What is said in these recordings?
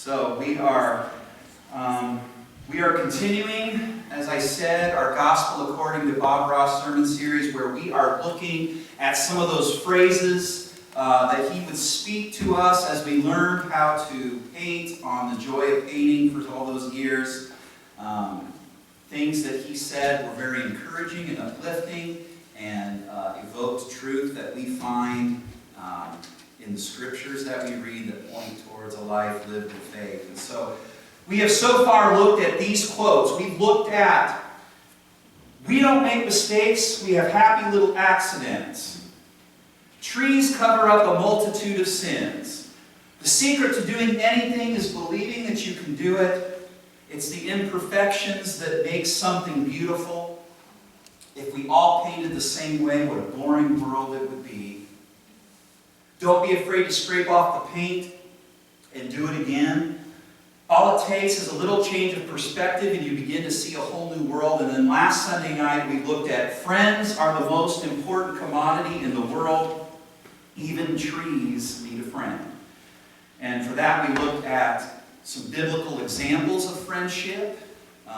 So we are continuing, as I said, our Gospel According to Bob Ross sermon series, where we are looking at some of those phrases that he would speak to us as we learned how to paint, on the joy of painting for all those years. Things that he said were very encouraging and uplifting and evoked truth that we find in the scriptures that we read that point towards a life lived with faith. And so we have so far looked at these quotes. We've looked at, we don't make mistakes, we have happy little accidents. Trees cover up a multitude of sins. The secret to doing anything is believing that you can do it. It's the imperfections that make something beautiful. If we all painted the same way, what a boring world it would be. Don't be afraid to scrape off the paint and do it again. All it takes is a little change of perspective and you begin to see a whole new world. And then last Sunday night we looked at friends are the most important commodity in the world. Even trees need a friend. And for that we looked at some biblical examples of friendship,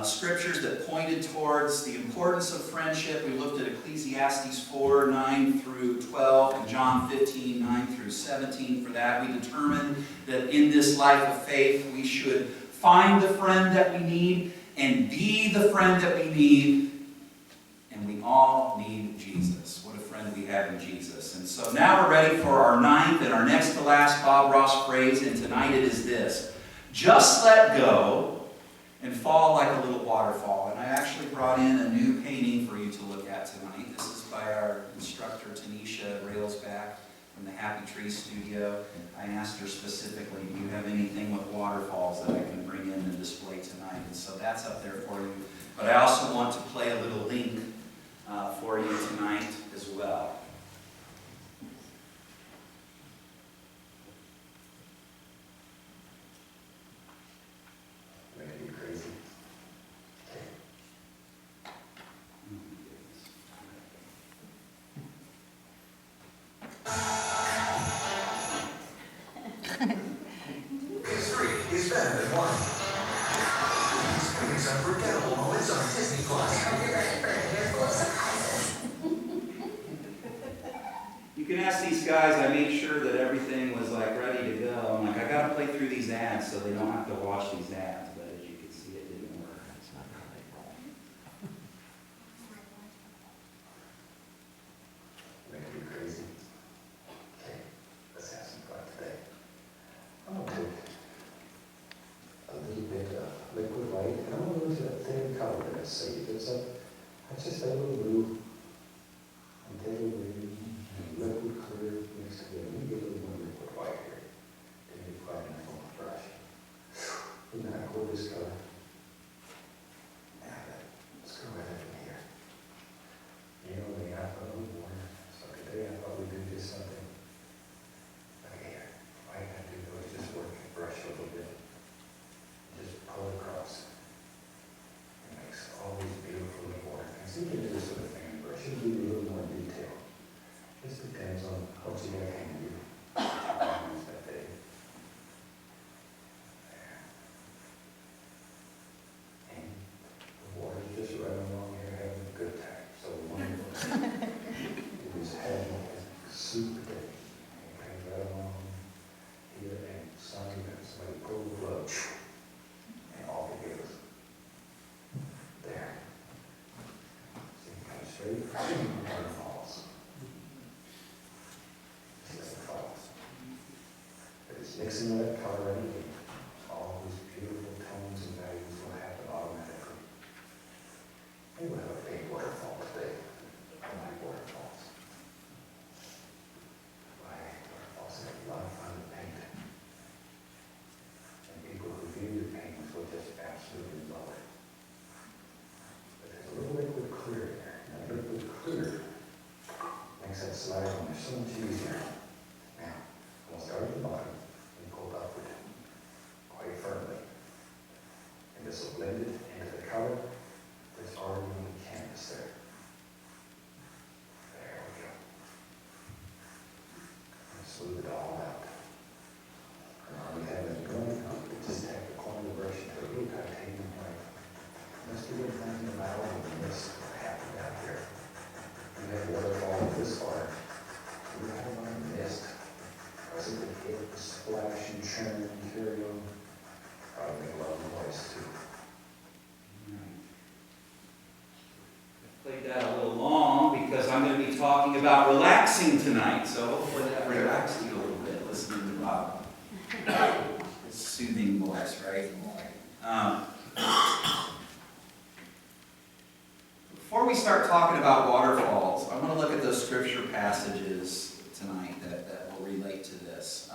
scriptures that pointed towards the importance of friendship. We looked at Ecclesiastes 4, 9 through 12, and John 15, 9 through 17. For that, we determined that in this life of faith, we should find the friend that we need and be the friend that we need. And we all need Jesus. What a friend we have in Jesus. And so now we're ready for our ninth and our next to last Bob Ross phrase, and tonight it is this: just let go and fall like a little waterfall. And I actually brought in a new painting for you to look at tonight. This is by our instructor, Tanisha Railsback, from the Happy Tree Studio. I asked her specifically, do you have anything with waterfalls that I can bring in and display tonight? And so that's up there for you. But I also want to play a little link for you tonight as well. You can ask these guys, I made sure that everything was like ready to go. I'm like, I gotta play through these ads so they don't have to watch these ads, but as you can see, it didn't work. It's not Make you crazy. Okay, let's have some fun today. I'm gonna take a little bit of liquid white, and I'm gonna use that thin color that I saved. It's just a little blue. And take a little green, and liquid clear mixed together. Let me get a little more liquid white here. Didn't get quite enough on the brush. And then I go this color. Now let's go right up in here. You know me, I put a little more. So today I thought we'd do just something. Okay, here. All I gotta do is just work the brush a little bit. Just pull across. It makes all these beautiful little water things. You can do this with a fan brush. It'll give you a little more detail. Just depends on what you got hand you. That day. There. And the water's just running along here having a good time. So wonderful. It is having a super day. And it comes right along here and somebody pull the plug. And off it goes. There. So you come straight from the waterfalls. Just like falls. But it's mixing that color right in. All these beautiful tones and values will happen automatically. Maybe we'll have a big waterfall today. I like waterfalls. Waterfalls have a lot of fun to paint. And people who view your paintings will just absolutely love it. But there's a little liquid clear in there. Now, liquid clear makes that slide on there so much easier. Now, we'll start at the bottom and pull upward quite firmly. And this will blend it into the color that's already on the canvas there. There we go. And smooth it all out. And all we have is going, just about relaxing tonight, so hopefully that relaxed you a little bit, listening to Bob. His soothing voice, right? Before we start talking about waterfalls, I want to look at those scripture passages tonight that will relate to this.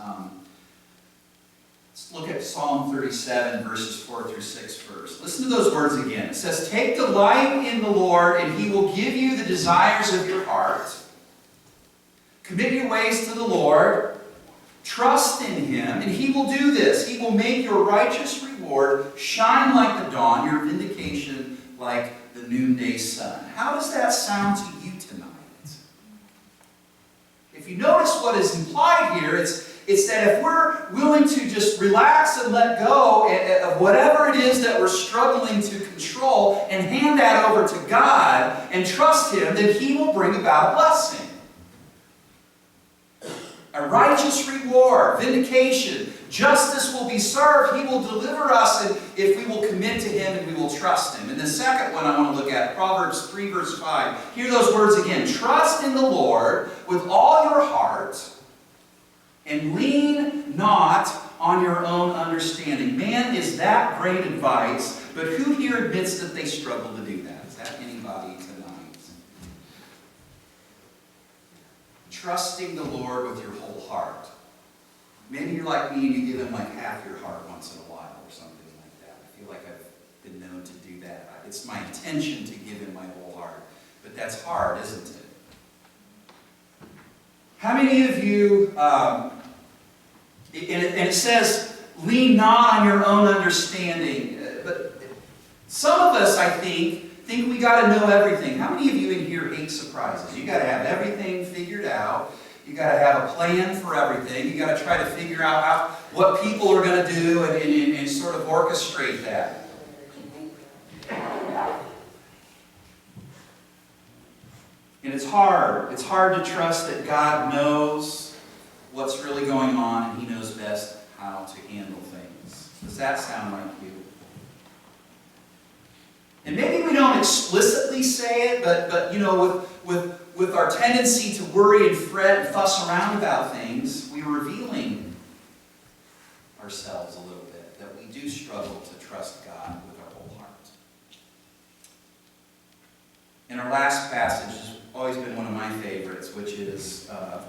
Let's look at Psalm 37, verses 4 through 6 first. Listen to those words again. It says, "Take delight in the Lord, and He will give you the desires of your heart. Commit your ways to the Lord. Trust in Him, and He will do this. He will make your righteous reward shine like the dawn, your vindication like the noonday sun." How does that sound to you tonight? If you notice what is implied here, it's that if we're willing to just relax and let go of whatever it is that we're struggling to control and hand that over to God and trust Him, then He will bring about a blessing. A righteous reward, vindication, justice will be served. He will deliver us if we will commit to Him and we will trust Him. And the second one I want to look at, Proverbs 3, verse 5. Hear those words again. "Trust in the Lord with all your heart, and lean not on your own understanding." Man, is that great advice, but who here admits that they struggle to do that? Is that anybody tonight? Trusting the Lord with your whole heart. Maybe you're like me and you give Him like half your heart once in a while or something like that. I feel like I've been known to do that. It's my intention to give Him my whole heart. But that's hard, isn't it? How many of you, and it says, lean not on your own understanding. But some of us, I think we got to know everything. How many of you in here hate surprises? You got to have everything figured out. You got to have a plan for everything. You got to try to figure out what people are going to do and sort of orchestrate that. And it's hard. It's hard to trust that God knows what's really going on and He knows best how to handle things. Does that sound like you? And maybe we don't explicitly say it, but you know, with our tendency to worry and fret and fuss around about things, we're revealing ourselves a little bit, that we do struggle to trust God with our whole heart. And our last passage has always been one of my favorites, which is a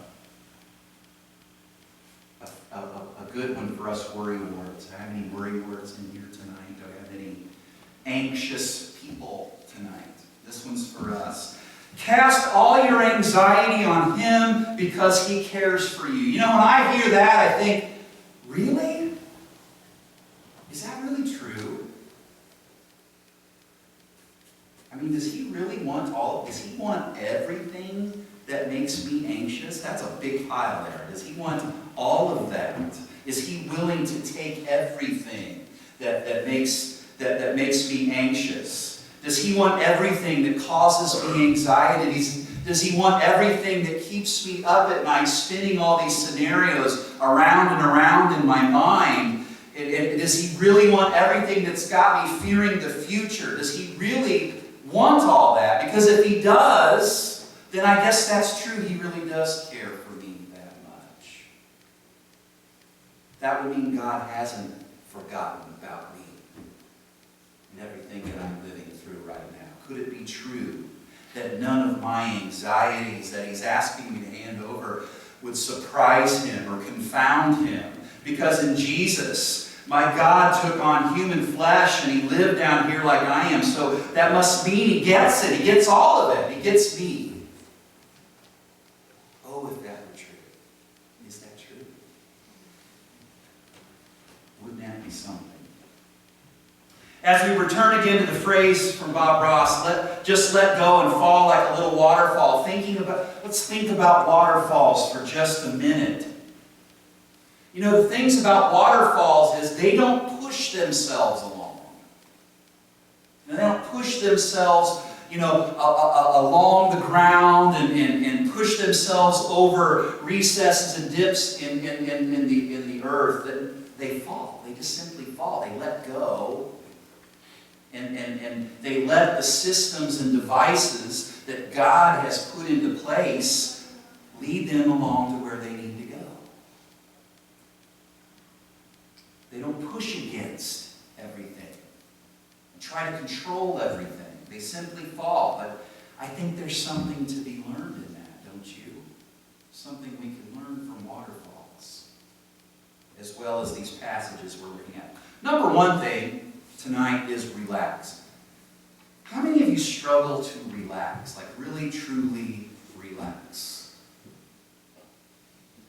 good one for us worry words. Do I have any worry words in here tonight? Do I have any anxious people tonight? This one's for us. "Cast all your anxiety on Him because He cares for you." You know, when I hear that, I think, really? Is that really true? I mean, does He really want does He want everything that makes me anxious? That's a big pile there. Does He want all of that? Is He willing to take everything that makes me anxious? Does He want everything that causes me anxiety? Does He want everything that keeps me up at night, spinning all these scenarios around and around in my mind? Does He really want everything that's got me fearing the future? Does He really want all that? Because if He does, then I guess that's true. He really does care for me that much. That would mean God hasn't forgotten about me and everything that I'm living through right now. Could it be true that none of my anxieties that He's asking me to hand over would surprise Him or confound Him? Because in Jesus, my God took on human flesh and He lived down here like I am. So that must mean He gets it. He gets all of it. He gets me. Oh, if that were true. Is that true? Wouldn't that be something? As we return again to the phrase from Bob Ross, just let go and fall like a little waterfall. Let's think about waterfalls for just a minute. You know, the things about waterfalls is they don't push themselves along. They don't push themselves, along the ground and push themselves over recesses and dips in the earth. They fall. They just simply fall. They let go. And they let the systems and devices that God has put into place lead them along to where they need to go. They don't push against everything and try to control everything. They simply fall. But I think there's something to be learned in that, don't you? Something we can learn from waterfalls, as well as these passages we're looking at. Number one thing tonight is relax. How many of you struggle to relax? Like really, truly relax?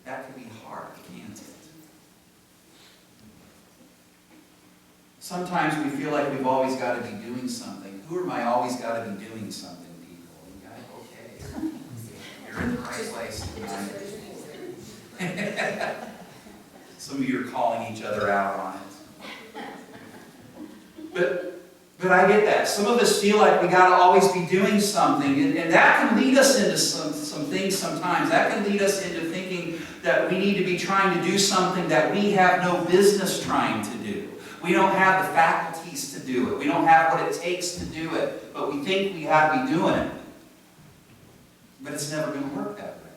That can be hard, can't it? Sometimes we feel like we've always got to be doing something. Who am I always got to be doing something, people? Okay. You're in the right place tonight. Some of you are calling each other out on it. But I get that. Some of us feel like we got to always be doing something. And that can lead us into some things sometimes. That can lead us into thinking that we need to be trying to do something that we have no business trying to do. We don't have the faculties to do it. We don't have what it takes to do it. But we think we have to be doing it. But it's never going to work that way.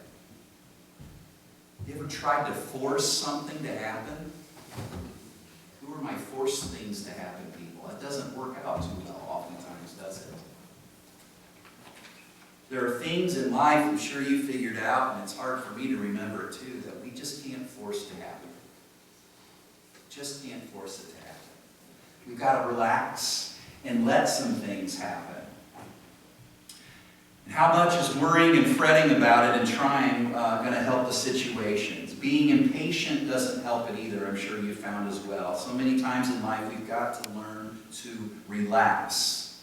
You ever tried to force something to happen? Who are my force things to happen, people? That doesn't work out too well oftentimes, does it? There are things in life, I'm sure you figured out, and it's hard for me to remember it too, that we just can't force to happen. Just can't force it to happen. We've got to relax and let some things happen. And how much is worrying and fretting about it and trying going to help the situations? Being impatient doesn't help it either, I'm sure you found as well. So many times in life we've got to learn to relax.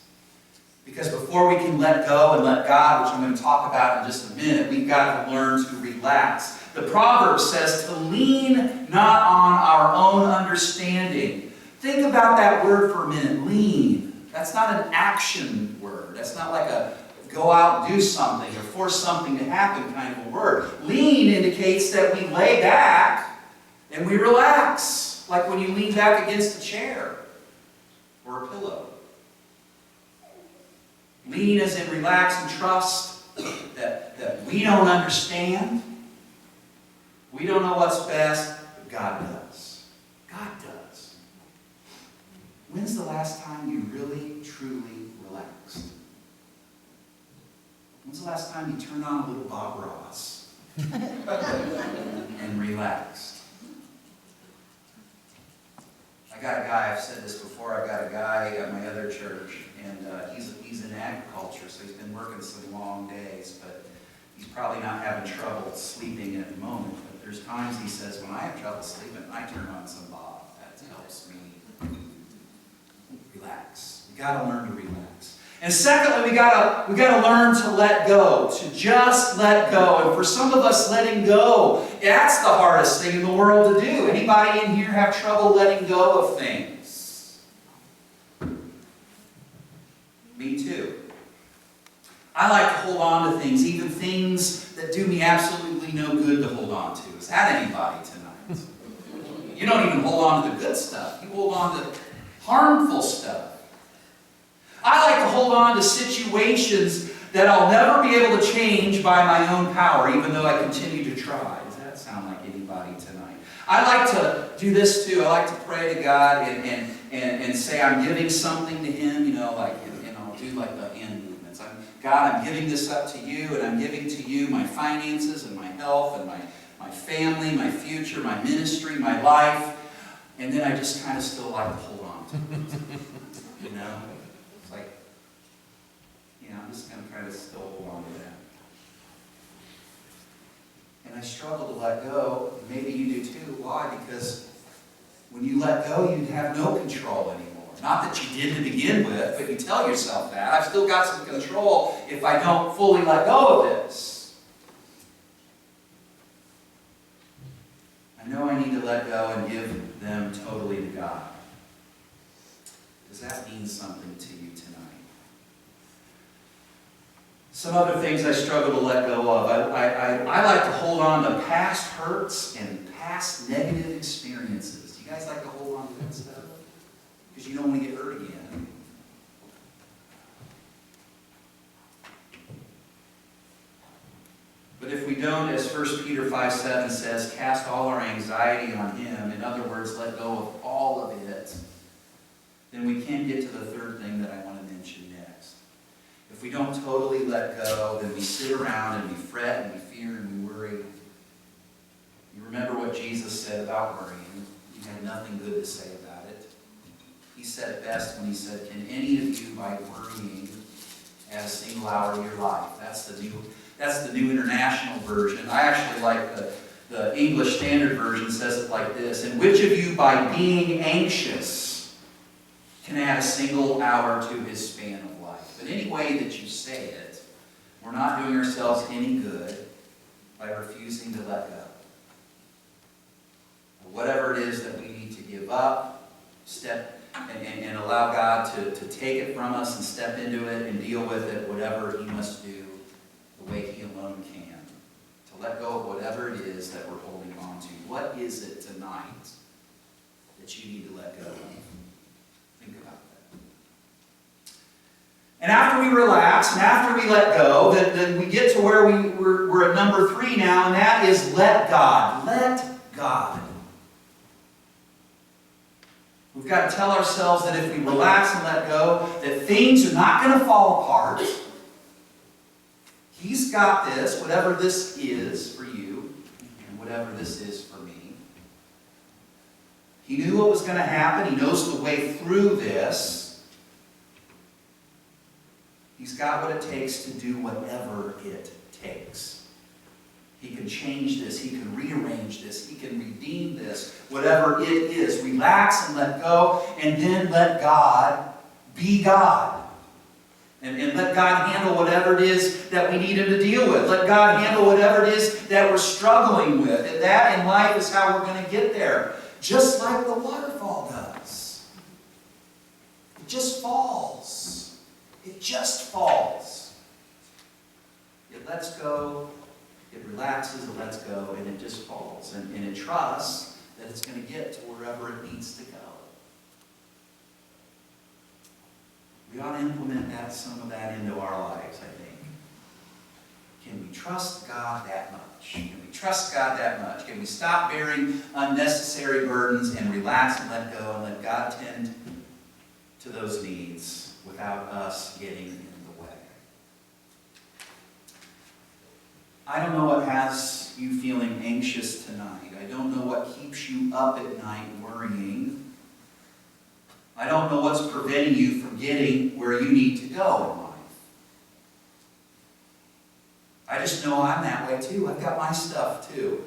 Because before we can let go and let God, which I'm going to talk about in just a minute, we've got to learn to relax. The Proverbs says to lean not on our own understanding. Think about that word for a minute, lean. That's not an action word. That's not like a go out and do something or force something to happen kind of a word. Lean indicates that we lay back and we relax. Like when you lean back against a chair or a pillow. Lean as in relax and trust that we don't understand. We don't know what's best, but God does. God does. When's the last time you really, truly relaxed? When's the last time you turned on a little Bob Ross and relaxed? I got a guy, I've said this before, I've got a guy at my other church, and he's in agriculture, so he's been working some long days, but he's probably not having trouble sleeping at the moment. But there's times he says, when I have trouble sleeping, I turn on some Bob. That helps me relax. We got to learn to relax. And secondly, we got to learn to let go, to just let go. And for some of us, letting go, that's the hardest thing in the world to do. Anybody in here have trouble letting go of things? Me too. I like to hold on to things, even things that do me absolutely no good to hold on to. Is that anybody tonight? You don't even hold on to the good stuff. You hold on to harmful stuff. I like to hold on to situations that I'll never be able to change by my own power, even though I continue to try. Does that sound like anybody tonight? I like to do this too. I like to pray to God and say I'm giving something to Him, and I'll do like the hand movements. God, I'm giving this up to You, and I'm giving to You my finances and my health and my family, my future, my ministry, my life. And then I just kind of still like to hold on to it. It's like, I'm just going to try to still hold on to that. And I struggle to let go. Maybe you do too. Why? Because when you let go, you have no control anymore. Not that you did to begin with, but you tell yourself that. I've still got some control if I don't fully let go of this. I know I need to let go and give them totally to God. Does that mean something to you tonight? Some other things I struggle to let go of. I like to hold on to past hurts and past negative experiences. Do you guys like to hold on to that stuff? Because you don't want to get hurt again. don't, as 1 Peter 5:7 says, cast all our anxiety on Him, in other words, let go of all of it, then we can't get to the third thing that I want to mention next. If we don't totally let go, then we sit around and we fret and we fear and we worry. You remember what Jesus said about worrying. He had nothing good to say about it. He said it best when he said, can any of you, by worrying, add a single hour of your life? That's the New International Version. I actually like the English Standard Version says it like this. And which of you, by being anxious, can add a single hour to his span of life? But any way that you say it, we're not doing ourselves any good by refusing to let go. Whatever it is that we need to give up, and allow God to take it from us and step into it and deal with it, whatever He must do, the way He alone can. To let go of whatever it is that we're holding on to. What is it tonight that you need to let go of? Think about that. And after we relax, and after we let go, then we get to where we're at number 3 now, and that is let God. Let God. We've got to tell ourselves that if we relax and let go, that things are not going to fall apart. He's got this, whatever this is for you, and whatever this is for me. He knew what was going to happen. He knows the way through this. He's got what it takes to do whatever it takes. He can change this. He can rearrange this. He can redeem this. Whatever it is. Relax and let go. And then let God be God. And let God handle whatever it is that we need Him to deal with. Let God handle whatever it is that we're struggling with. And that in life is how we're going to get there. Just like the waterfall does. It just falls. It just falls. It lets go. It relaxes, it lets go, and it just falls. And it trusts that it's going to get to wherever it needs to go. We ought to implement some of that into our lives, I think. Can we trust God that much? Can we trust God that much? Can we stop bearing unnecessary burdens and relax and let go and let God tend to those needs without us getting in the way? I don't know what has you feeling anxious tonight. I don't know what keeps you up at night worrying. I don't know what's preventing you from getting where you need to go in life. I just know I'm that way too. I've got my stuff too.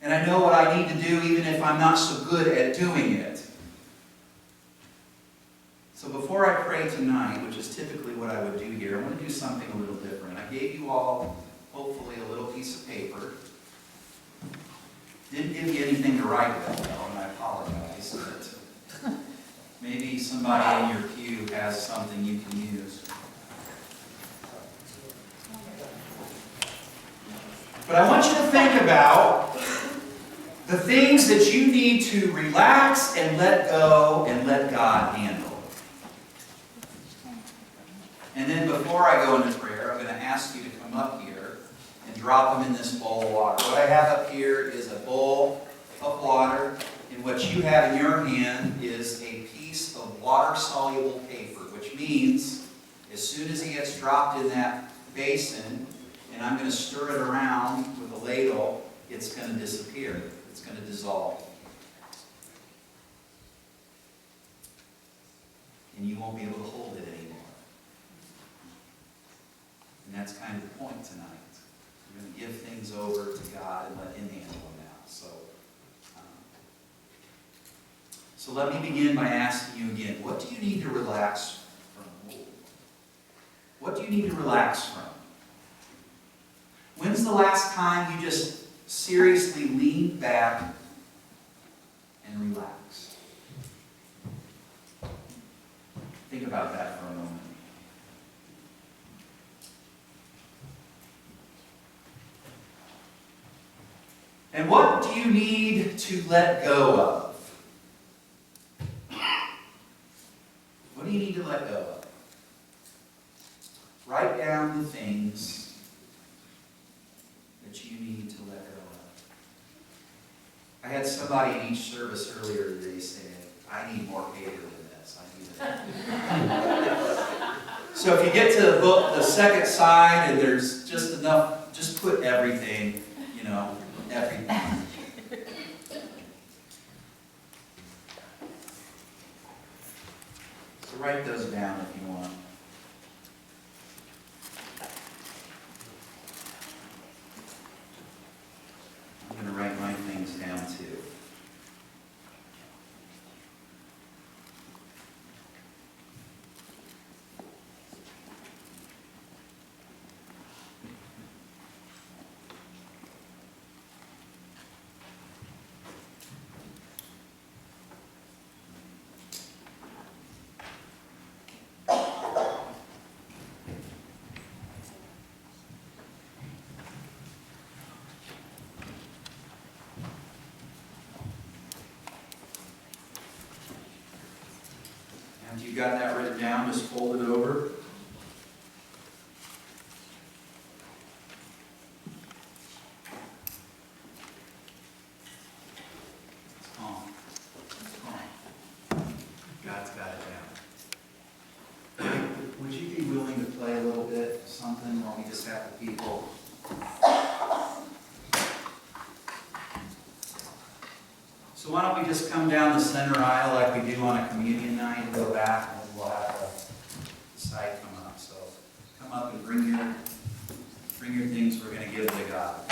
And I know what I need to do even if I'm not so good at doing it. So before I pray tonight, which is typically what I would do here, I want to do something a little different. I gave you all hopefully a little piece of paper. Didn't give you anything to write with, though, and I apologize, but maybe somebody in your pew has something you can use. But I want you to think about the things that you need to relax and let go and let God handle. And then before I go into prayer, I'm going to ask you to come up here and drop them in this bowl of water. What I have up here is a bowl of water, and what you have in your hand is a piece of water-soluble paper, which means as soon as it gets dropped in that basin, and I'm going to stir it around with a ladle, it's going to disappear. It's going to dissolve. And you won't be able to hold it anymore. And that's kind of the point tonight. We're going to give things over to God and let Him handle them now. So let me begin by asking you again, what do you need to relax from? What do you need to relax from? When's the last time you just seriously leaned back and relaxed? Think about that for a moment. And what do you need to let go of? What do you need to let go of? Write down the things had somebody in each service earlier today say, I need more paper than this. I need that. So if you get to the book, the second side, and there's just enough, just put everything, everything. So write those down if you want. I'm going to write my things down too. After you've got that written down, just fold it over. It's calm. It's calm. God's got it down. Would you be willing to play a little bit, something, while we just have the people? So why don't we just come down the center aisle like we do on a communion night and go back, and then we'll have the side come up. So come up and bring your things we're going to give to God.